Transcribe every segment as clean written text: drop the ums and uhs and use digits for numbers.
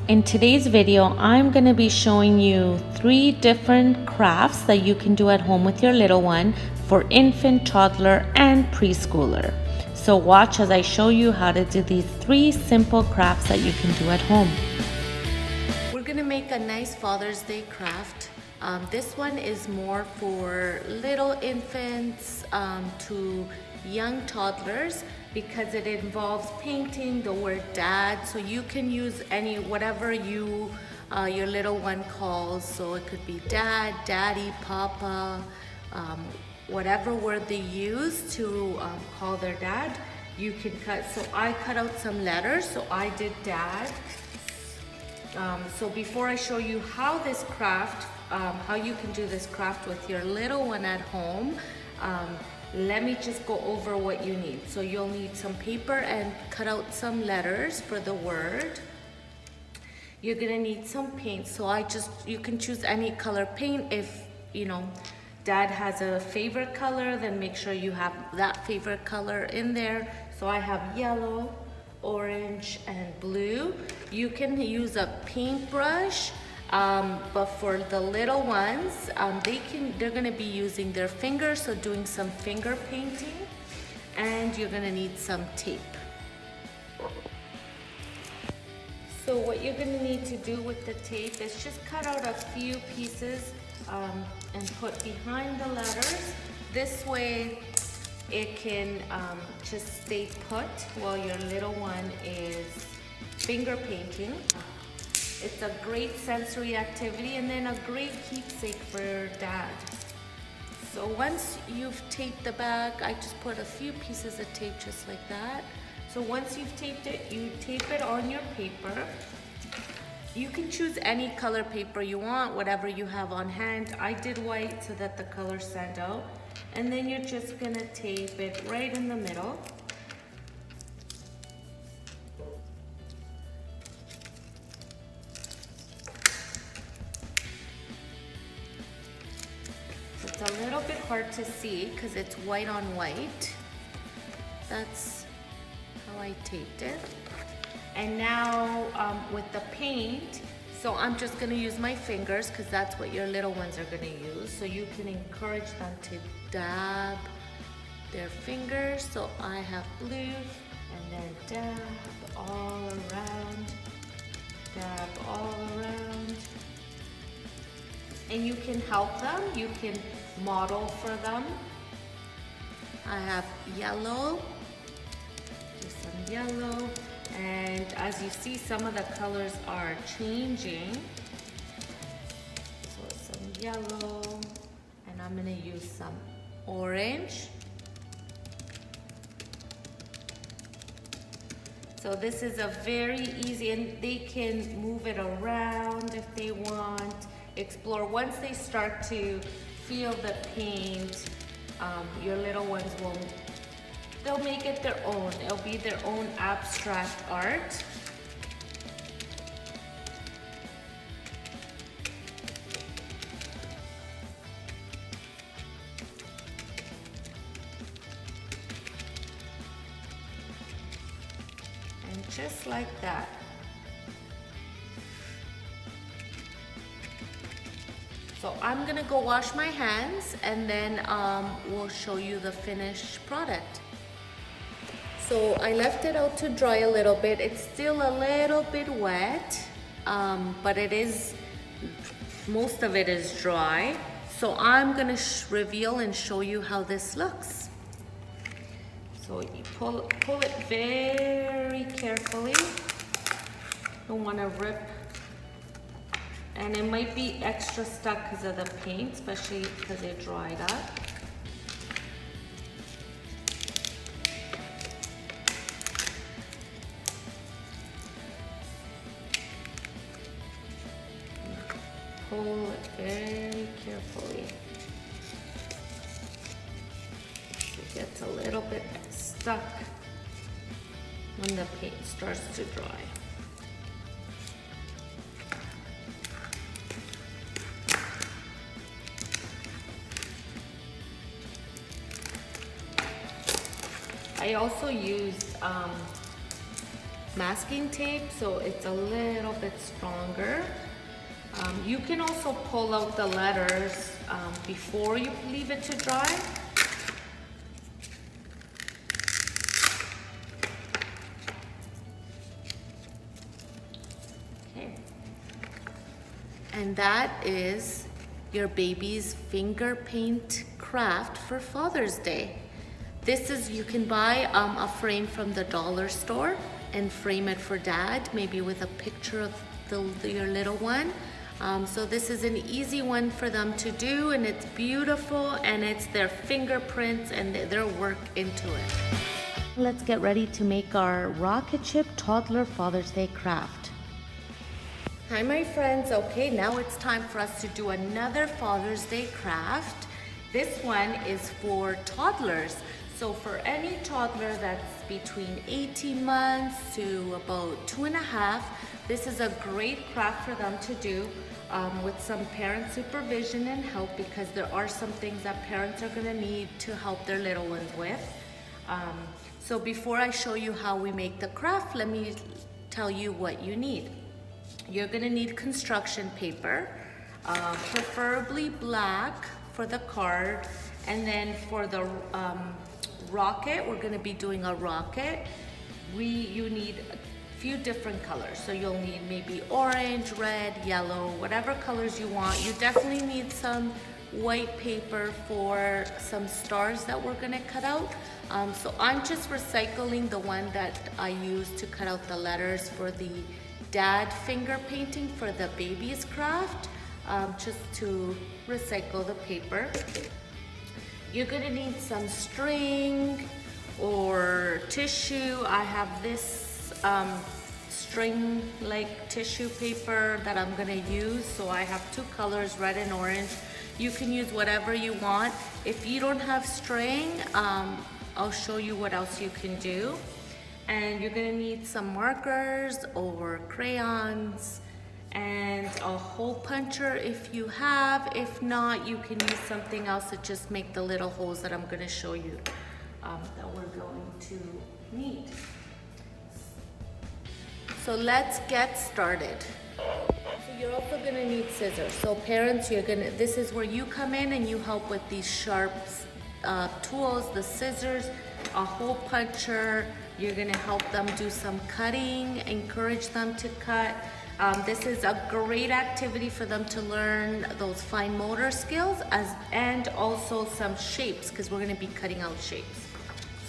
In today's video, I'm going to be showing you 3 different crafts that you can do at home with your little one for infant, toddler, and preschooler. So watch as I show you how to do these 3 simple crafts that you can do at home. We're going to make a nice Father's Day craft. This one is more for little infants to young toddlers, because it involves painting the word dad. So you can use whatever your little one calls. So it could be dad, daddy, papa, whatever word they use to call their dad, you can cut. So I cut out some letters, so I did dad. So before I show you how this craft, how you can do this craft with your little one at home, let me just go over what you need. So you'll need some paper and cut out some letters for the word. You're gonna need some paint. So you can choose any color paint. If dad has a favorite color, then make sure you have that favorite color in there. So I have yellow, orange, and blue. You can use a paintbrush. But for the little ones, they're gonna be using their fingers, so doing some finger painting, and you're gonna need some tape. So what you're gonna need to do with the tape is just cut out a few pieces and put behind the letters. This way it can just stay put while your little one is finger painting. It's a great sensory activity and then a great keepsake for dad. So once you've taped the back, I just put a few pieces of tape just like that. So once you've taped it, you tape it on your paper. You can choose any color paper you want, whatever you have on hand. I did white so that the colors stand out. And then you're just gonna tape it right in the middle. It's a little bit hard to see because it's white on white. That's how I taped it. And now with the paint, so I'm just gonna use my fingers because that's what your little ones are gonna use. So you can encourage them to dab their fingers. So I have blue, and then dab all around, dab all around. And you can help them, you can model for them. I have yellow, just some yellow, and as you see, some of the colors are changing. So some yellow, and I'm gonna use some orange. So this is a very easy, and they can move it around if they want. Explore. Once they start to feel the paint, your little ones they'll make it their own. It'll be their own abstract art. And just like that. So I'm gonna go wash my hands, and then we'll show you the finished product. So I left it out to dry a little bit. It's still a little bit wet, but most of it is dry. So I'm gonna reveal and show you how this looks. So you pull it very carefully. Don't wanna rip. And it might be extra stuck because of the paint, especially because it dried up. Pull it very carefully. It gets a little bit stuck when the paint starts to dry. I also used masking tape, so it's a little bit stronger. You can also pull out the letters before you leave it to dry. Okay. And that is your baby's finger paint craft for Father's Day. This is, you can buy a frame from the dollar store and frame it for dad, maybe with a picture of your little one. So this is an easy one for them to do, and it's beautiful, and it's their fingerprints and their work into it. Let's get ready to make our rocket ship toddler Father's Day craft. Hi my friends, okay, now it's time for us to do another Father's Day craft. This one is for toddlers. So for any toddler that's between 18 months to about 2.5, this is a great craft for them to do with some parent supervision and help, because there are some things that parents are gonna need to help their little ones with. So before I show you how we make the craft, let me tell you what you need. You're gonna need construction paper, preferably black for the card, and then for the rocket, we're gonna be doing a rocket. You need a few different colors. So you'll need maybe orange, red, yellow, whatever colors you want. You definitely need some white paper for some stars that we're gonna cut out. So I'm just recycling the one that I used to cut out the letters for the dad finger painting for the baby's craft, just to recycle the paper. You're gonna need some string or tissue. I have this string-like tissue paper that I'm gonna use. So I have two colors, red and orange. You can use whatever you want. If you don't have string, I'll show you what else you can do. And you're gonna need some markers or crayons and a hole puncher if you have. If not, you can use something else to just make the little holes that I'm gonna show you that we're going to need. So let's get started. So you're also gonna need scissors. So parents, this is where you come in and you help with these sharp tools, the scissors, a hole puncher. You're gonna help them do some cutting, encourage them to cut. This is a great activity for them to learn those fine motor skills and also some shapes, because we're gonna be cutting out shapes.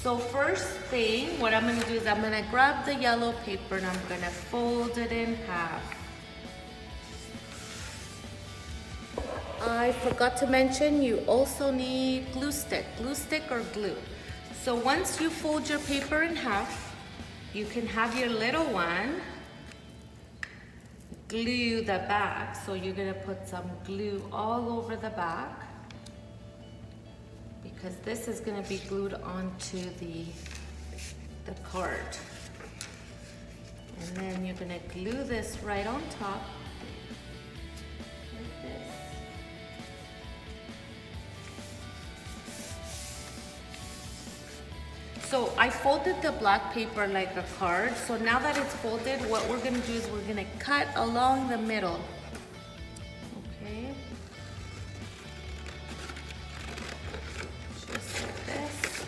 So first thing, what I'm gonna do is I'm gonna grab the yellow paper and I'm gonna fold it in half. I forgot to mention, you also need glue stick or glue. So once you fold your paper in half, you can have your little one glue the back. So you're gonna put some glue all over the back, because this is gonna be glued onto the card. And then you're gonna glue this right on top, like this. So I folded the black paper like a card. So now that it's folded, what we're gonna do is we're gonna cut along the middle. Okay. Just like this.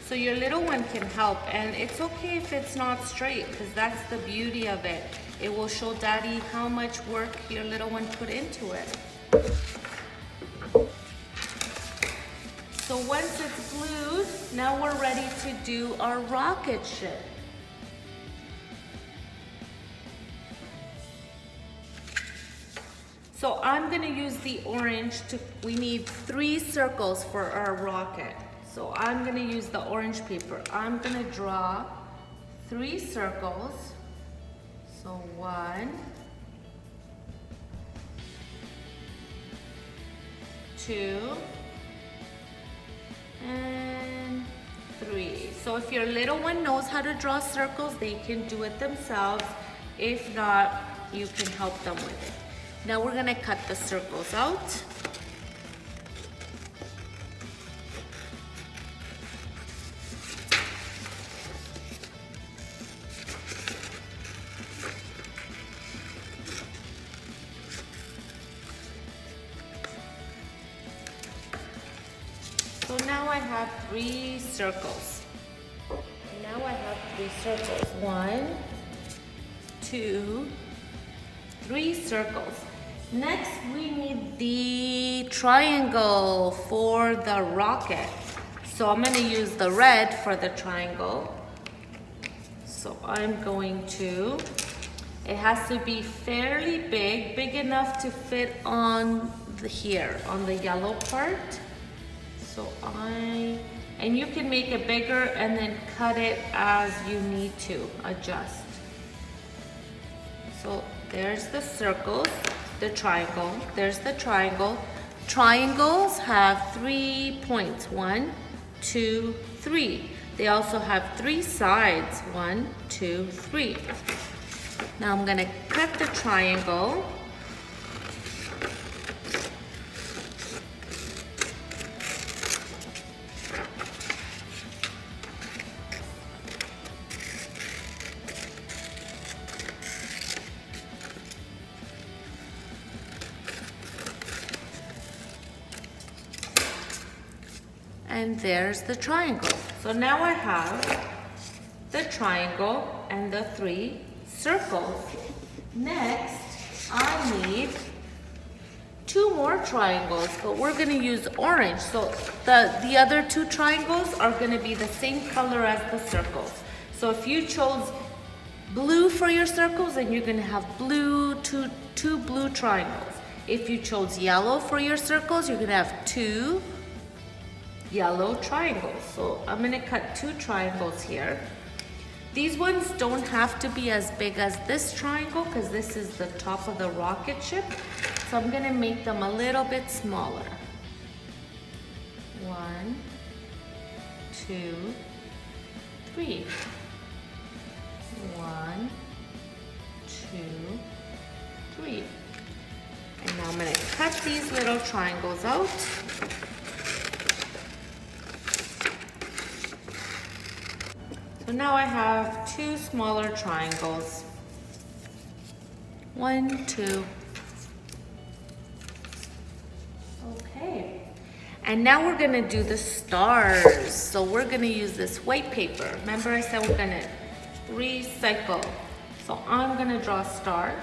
So your little one can help, and it's okay if it's not straight, because that's the beauty of it. It will show daddy how much work your little one put into it. So once it's glued, now we're ready to do our rocket ship. So I'm gonna use the orange we need 3 circles for our rocket. So I'm gonna use the orange paper. I'm gonna draw 3 circles. So 1, 2, and 3. So if your little one knows how to draw circles, they can do it themselves. If not, you can help them with it. Now we're gonna cut the circles out. I have 3 circles. Now I have 3 circles. 1, 2, 3 circles. Next, we need the triangle for the rocket. So I'm gonna use the red for the triangle. So I'm going to, it has to be fairly big enough to fit on here, on the yellow part. So and you can make it bigger and then cut it as you need to, adjust. So there's the circles, the triangle, there's the triangle. Triangles have 3 points, 1, 2, 3. They also have 3 sides, 1, 2, 3. Now I'm gonna cut the triangle. And there's the triangle. So now I have the triangle and the 3 circles. Next, I need 2 more triangles, but we're gonna use orange. So the other 2 triangles are gonna be the same color as the circles. So if you chose blue for your circles, then you're gonna have two blue triangles. If you chose yellow for your circles, you're gonna have 2 yellow triangles. So I'm gonna cut 2 triangles here. These ones don't have to be as big as this triangle because this is the top of the rocket ship. So I'm gonna make them a little bit smaller. 1, 2, 3. 1, 2, 3. And now I'm gonna cut these little triangles out. So now I have 2 smaller triangles. 1, 2. Okay. And now we're gonna do the stars. So we're gonna use this white paper. Remember I said we're gonna recycle. So I'm gonna draw a star.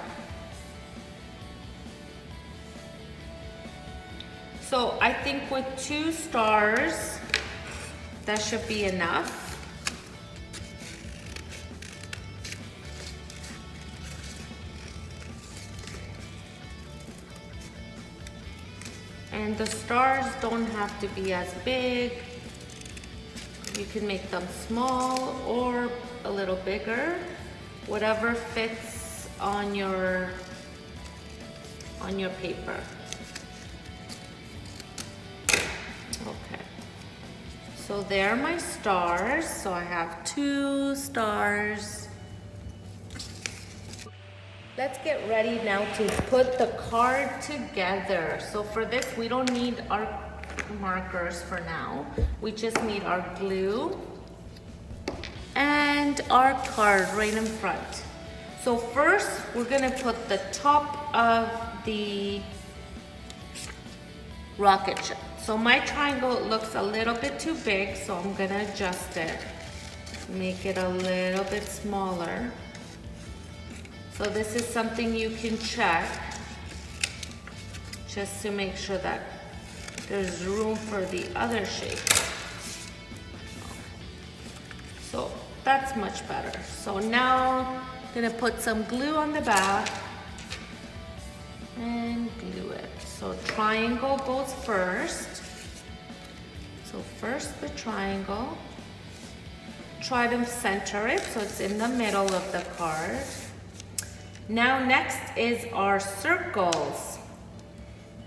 So I think with 2 stars, that should be enough. And the stars don't have to be as big. You can make them small or a little bigger, whatever fits on your paper. Okay. So there are my stars. So I have 2 stars. Let's get ready now to put the card together. So for this, we don't need our markers for now. We just need our glue and our card right in front. So first, we're gonna put the top of the rocket ship. So my triangle looks a little bit too big, so I'm gonna adjust it. Make it a little bit smaller. So this is something you can check just to make sure that there's room for the other shape. So that's much better. So now I'm gonna put some glue on the back and glue it. So triangle goes first. So first the triangle. Try to center it so it's in the middle of the card. Now next is our circles.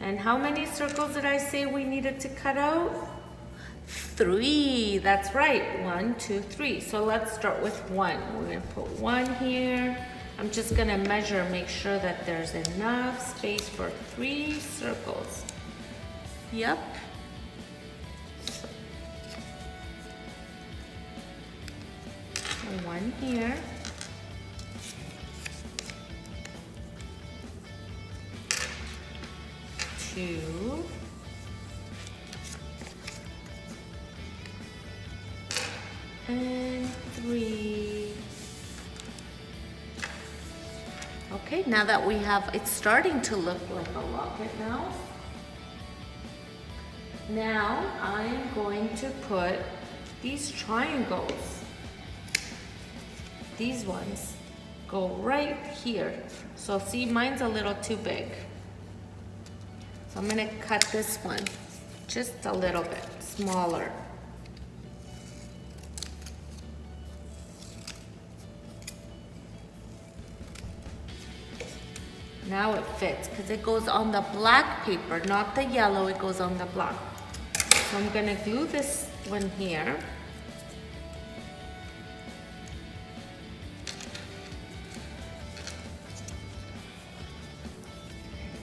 And how many circles did I say we needed to cut out? 3, that's right, 1, 2, 3. So let's start with 1. We're gonna put 1 here. I'm just gonna measure, make sure that there's enough space for 3 circles. Yep. So 1 here. 2, And 3. Okay, now that we have, it's starting to look like a rocket now. Now I'm going to put these triangles. These ones go right here. So see, mine's a little too big. So I'm gonna cut this one just a little bit smaller. Now it fits because it goes on the black paper, not the yellow, it goes on the black. So I'm gonna glue this one here.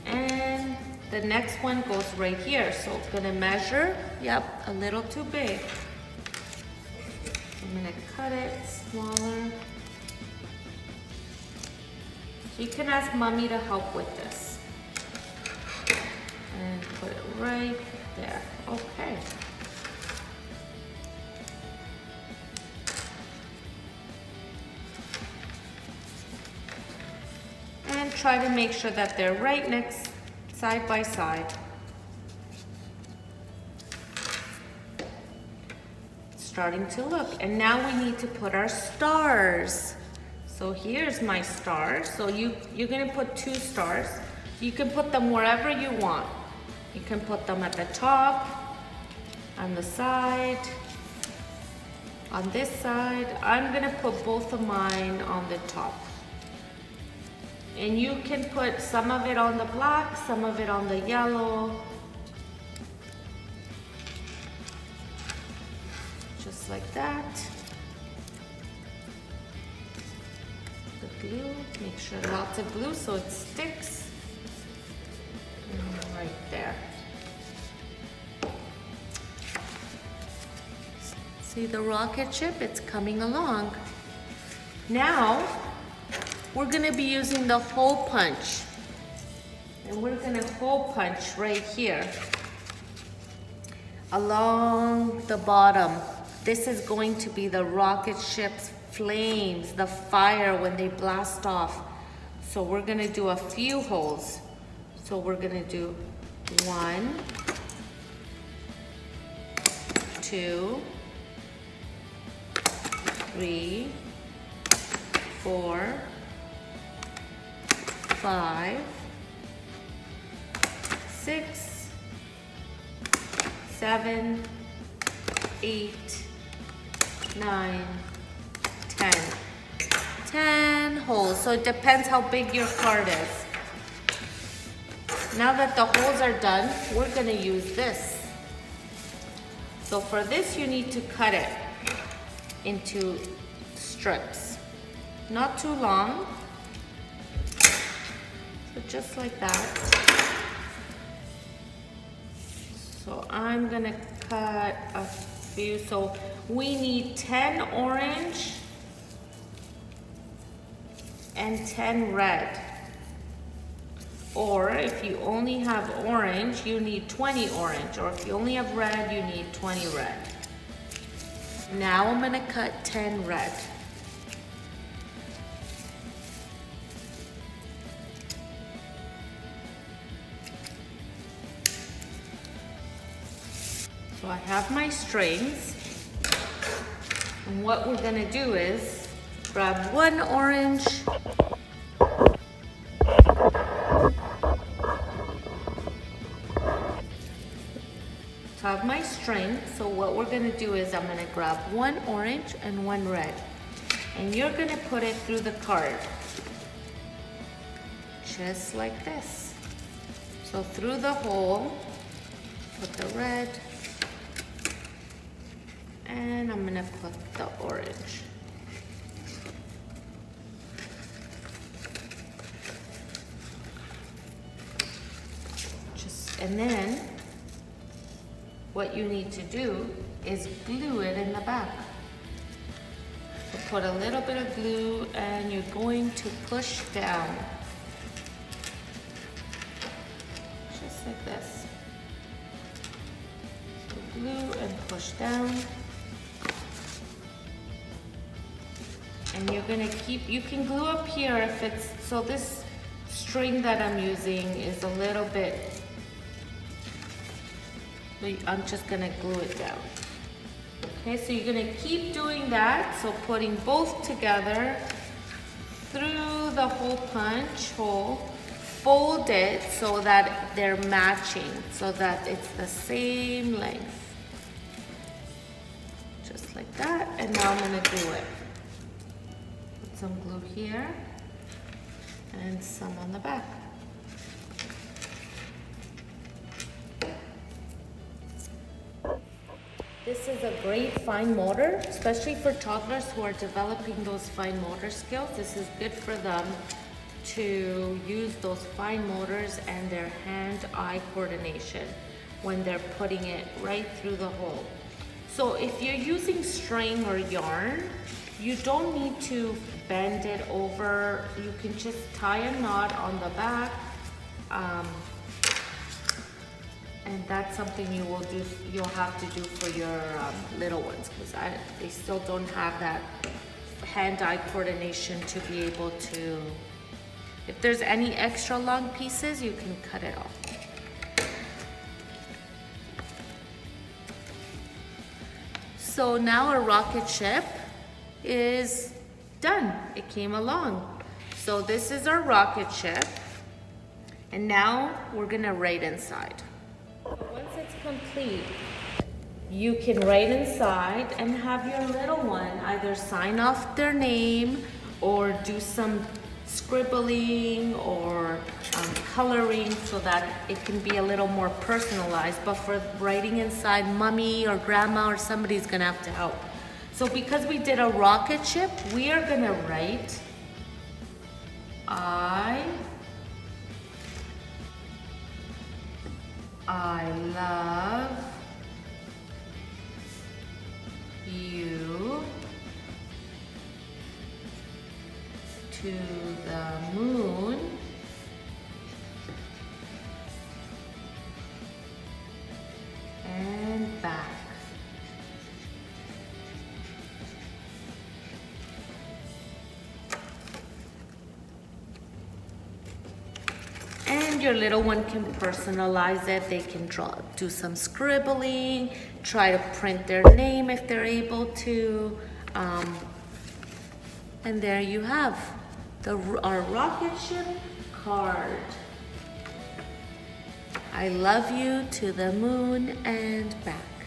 And the next one goes right here. So I'm gonna measure, yep, a little too big. I'm gonna cut it smaller. So you can ask mommy to help with this. And put it right there. Okay. And try to make sure that they're right next, side by side. It's starting to look. And now we need to put our stars. So here's my stars. So you're gonna put 2 stars. You can put them wherever you want. You can put them at the top, on the side, on this side. I'm gonna put both of mine on the top. And you can put some of it on the black, some of it on the yellow. Just like that. The glue, make sure lots of glue so it sticks. And right there. See the rocket ship? It's coming along. Now, we're gonna be using the hole punch. And we're gonna hole punch right here. Along the bottom. This is going to be the rocket ship's flames, the fire when they blast off. So we're gonna do a few holes. So we're gonna do 1, 2, 3, 4, 5, 6, 7, 8, 9, 10. 10 holes. So it depends how big your card is. Now that the holes are done, we're gonna use this. So for this, you need to cut it into strips. Not too long. So just like that. So I'm gonna cut a few. So we need 10 orange and 10 red. Or if you only have orange, you need 20 orange. Or if you only have red, you need 20 red. Now I'm gonna cut 10 red. So I have my strings. And what we're gonna do is grab 1 orange, have my string. So what we're gonna do is I'm gonna grab 1 orange and 1 red. And you're gonna put it through the card. Just like this. So through the hole, put the red, and I'm gonna put the orange. And then what you need to do is glue it in the back. So put a little bit of glue and you're going to push down. Just like this. So glue and push down. And you're gonna keep, you can glue up here if it's, so this string that I'm using is a little bit, I'm just gonna glue it down. Okay, so you're gonna keep doing that. So putting both together through the whole punch hole, fold it so that they're matching, so that it's the same length. Just like that, and now I'm gonna glue it. Put some glue here and some on the back. This is a great fine motor, especially for toddlers who are developing those fine motor skills. This is good for them to use those fine motors and their hand-eye coordination when they're putting it right through the hole. So if you're using string or yarn, you don't need to bend it over. You can just tie a knot on the back. And that's something you'll have to do for your little ones, because they still don't have that hand-eye coordination to be able to, if there's any extra long pieces, you can cut it off. So now our rocket ship is done. It came along. So this is our rocket ship. And now we're gonna write inside. Once it's complete, you can write inside and have your little one either sign off their name or do some scribbling or coloring so that it can be a little more personalized. But for writing inside, mommy or grandma or somebody's gonna have to help. So because we did a rocket ship, we are gonna write I love you to the moon and back. And your little one can personalize it. They can do some scribbling, try to print their name if they're able to. And there you have our rocket ship card. I love you to the moon and back.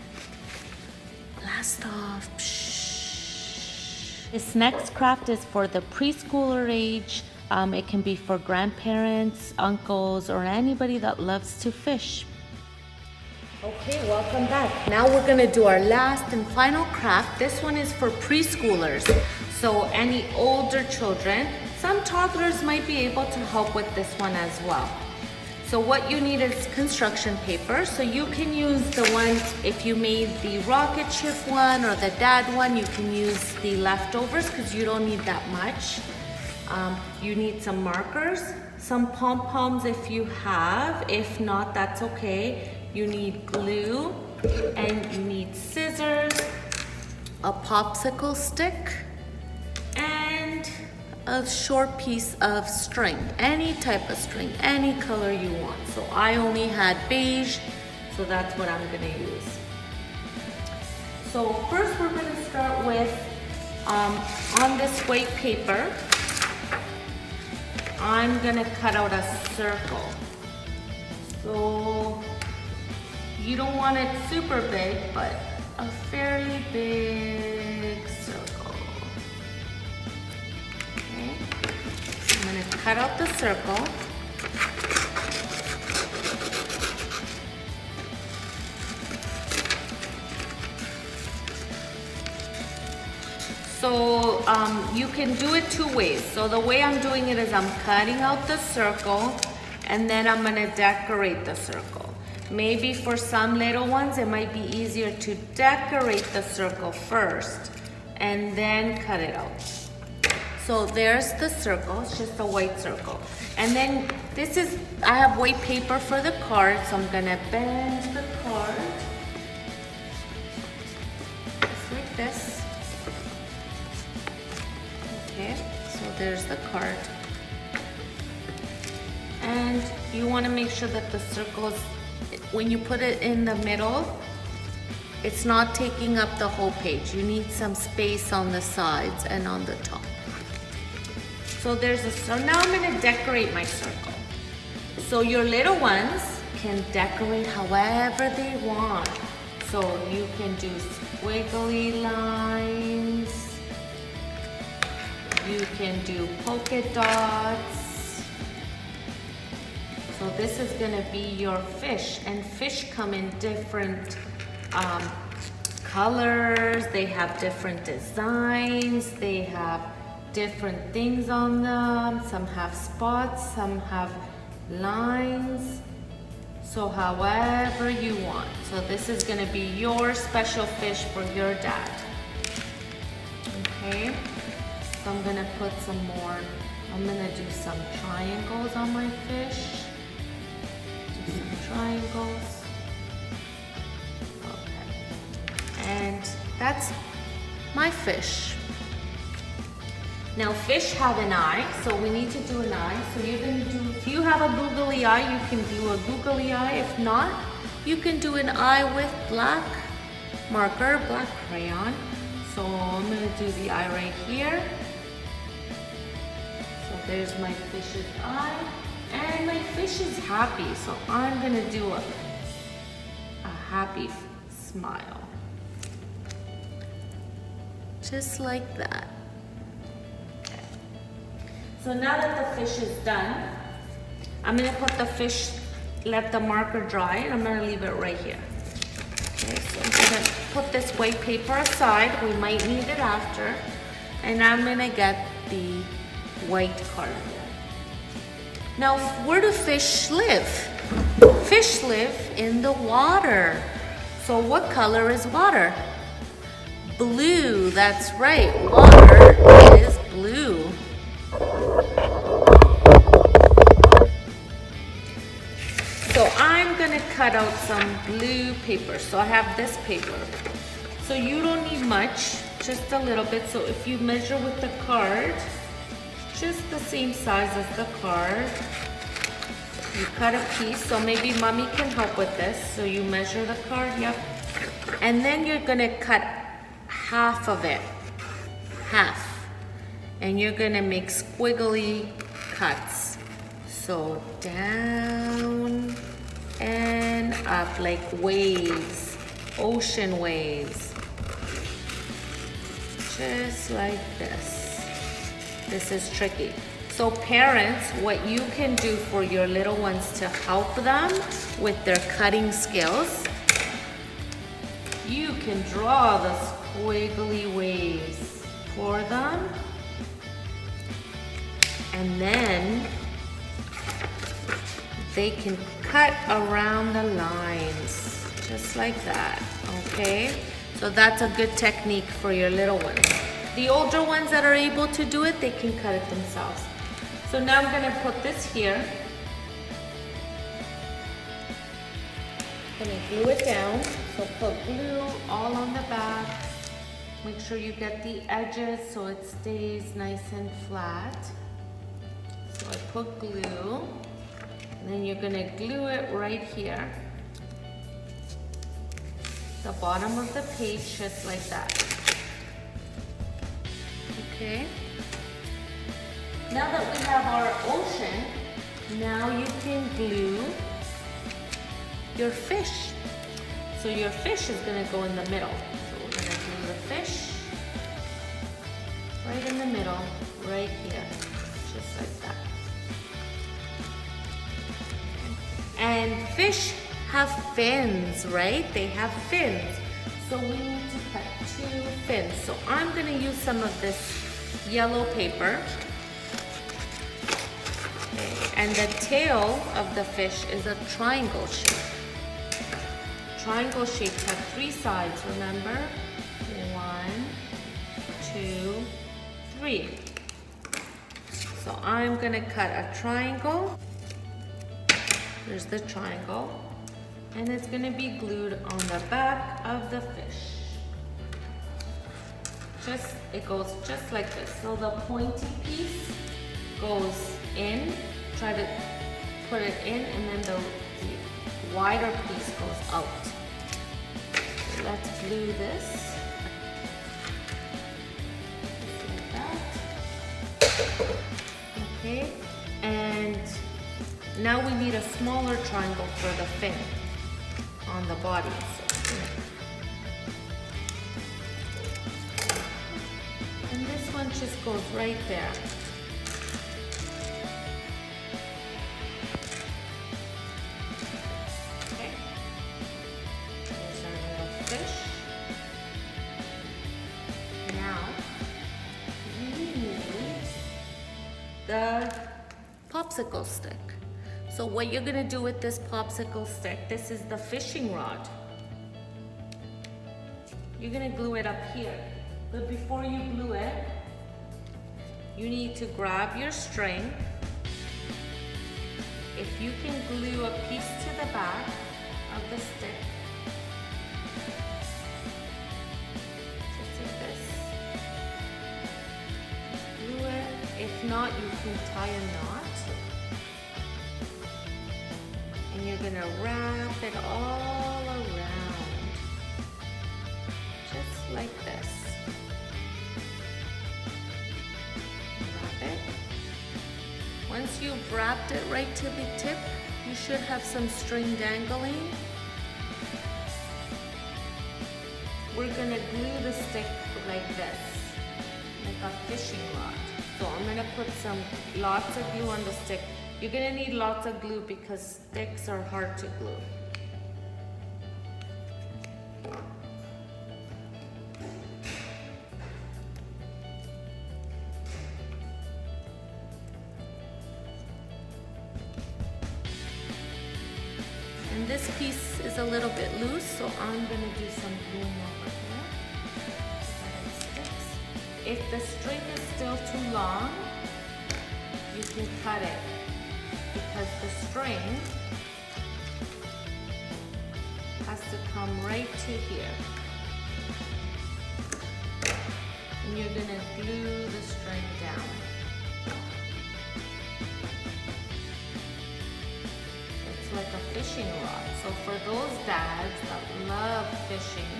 Blast off. Psh. This next craft is for the preschooler age. It can be for grandparents, uncles, or anybody that loves to fish. Okay, welcome back. Now we're gonna do our last and final craft. This one is for preschoolers. So any older children, some toddlers might be able to help with this one as well. So what you need is construction paper. So you can use the one, if you made the rocket ship one or the dad one, you can use the leftovers because you don't need that much. You need some markers, some pom-poms if you have. If not, that's okay. You need glue and you need scissors, a popsicle stick, and a short piece of string, any type of string, any color you want. So I only had beige, so that's what I'm gonna use. So first we're gonna start with, on this white paper, I'm gonna cut out a circle. So you don't want it super big, but a fairly big circle. Okay. I'm gonna cut out the circle. So you can do it two ways. So the way I'm doing it is I'm cutting out the circle and then I'm gonna decorate the circle. Maybe for some little ones, it might be easier to decorate the circle first and then cut it out. So there's the circle, it's just a white circle. And then this is, I have white paper for the card, so I'm gonna bend the card just like this. there's the card. And you want to make sure that the circles, when you put it in the middle, it's not taking up the whole page. You need some space on the sides and on the top. So now I'm going to decorate my circle. So your little ones can decorate however they want. So you can do squiggly lines. You can do polka dots. So this is going to be your fish, and fish come in different colors. They have different designs. They have different things on them. Some have spots, some have lines. So however you want. So this is going to be your special fish for your dad. Okay, so I'm going to put some more. I'm going to do some triangles on my fish. Do some triangles. Okay, and that's my fish. Now fish have an eye, so we need to do an eye. So you're going to do, if you have a googly eye, you can do a googly eye. If not, you can do an eye with black marker, black crayon. So I'm going to do the eye right here. So there's my fish's eye. And my fish is happy, so I'm going to do a happy smile. Just like that. So now that the fish is done, I'm going to put the fish, let the marker dry, and I'm going to leave it right here. Okay, so I'm going to put this white paper aside. We might need it after. And I'm going to get the white card. Now, where do fish live? Fish live in the water. So what color is water? Blue, that's right. Water is blue. So I'm gonna cut out some blue paper. So I have this paper. So you don't need much, just a little bit. So if you measure with the card, just the same size as the card, you cut a piece. So maybe mommy can help with this. So you measure the card, yep. And then you're gonna cut half of it, half. And you're gonna make squiggly cuts. So down and up like waves, ocean waves. Just like this. This is tricky. So parents, what you can do for your little ones to help them with their cutting skills, you can draw the squiggly waves for them. And then they can cut around the lines, just like that, okay? So that's a good technique for your little ones. The older ones that are able to do it, they can cut it themselves. So now I'm gonna put this here. Gonna glue it down. So put glue all on the back. Make sure you get the edges so it stays nice and flat. So I put glue, and then you're gonna glue it right here. The bottom of the page, just like that. Okay. Now that we have our ocean, now you can glue your fish. So your fish is gonna go in the middle. So we're gonna glue the fish right in the middle, right here, just like that. And fish have fins, right? They have fins. So we need to cut 2 fins. So I'm gonna use some of this yellow paper. Okay. And the tail of the fish is a triangle shape. Triangle shapes have 3 sides, remember? 1, 2, 3. So I'm gonna cut a triangle. There's the triangle. And it's gonna be glued on the back of the fish. it goes just like this. So the pointy piece goes in, try to put it in, and then the wider piece goes out. Let's glue this. Like that. Okay, and now we need a smaller triangle for the fin on the body. And this one just goes right there. Okay. There's our little fish. Now, we need the popsicle stick. So what you're gonna do with this popsicle stick, this is the fishing rod. You're gonna glue it up here. But before you glue it, you need to grab your string. If you can glue a piece to the back of the stick, just like this. Glue it. If not, you can tie a knot. And you're gonna wrap it all around, just like this. Wrap it. Once you've wrapped it right to the tip, you should have some string dangling. We're gonna glue the stick like this, like a fishing rod. So I'm gonna put lots of glue on the stick. You're gonna need lots of glue because sticks are hard to glue. And this piece is a little bit loose, so I'm gonna do some gluing over here so that it sticks. If the string is still too long, you can cut it, because the string has to come right to here. And you're gonna glue the string down. It's like a fishing rod. So for those dads that love fishing,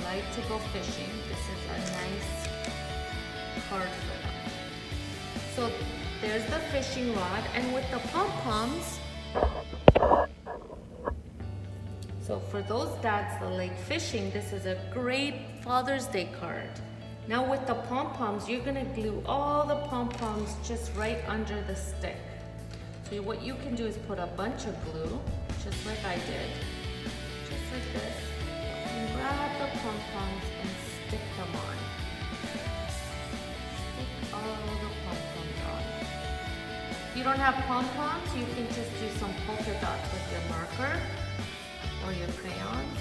like to go fishing, this is a nice card for them. So there's the fishing rod, and with the pom-poms, so for those dads that like fishing, this is a great Father's Day card. Now with the pom-poms, you're gonna glue all the pom-poms just right under the stick. So what you can do is put a bunch of glue, just like I did, just like this, and grab the pom-poms and stick them on. Stick all the pom-poms on. If you don't have pom-poms, you can just do some polka dots with your marker or your crayons.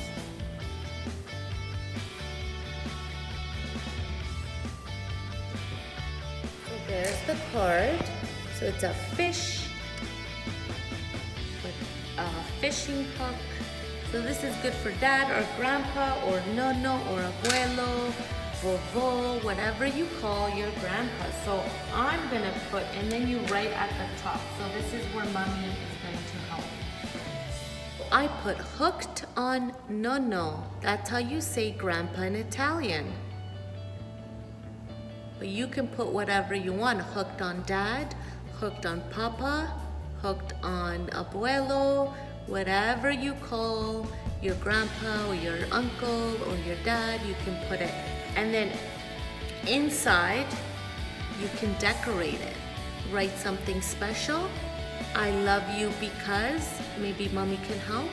So there's the card. So it's a fish with a fishing hook. So this is good for dad or grandpa or nono or abuelo, vovo, whatever you call your grandpa. So I'm gonna put, and then you write at the top. So this is where mommy is going to help. I put hooked on nono. That's how you say grandpa in Italian. But you can put whatever you want. Hooked on dad, hooked on papa, hooked on abuelo, whatever you call your grandpa or your uncle or your dad, you can put it. And then inside, you can decorate it. Write something special. I love you because, maybe mommy can help.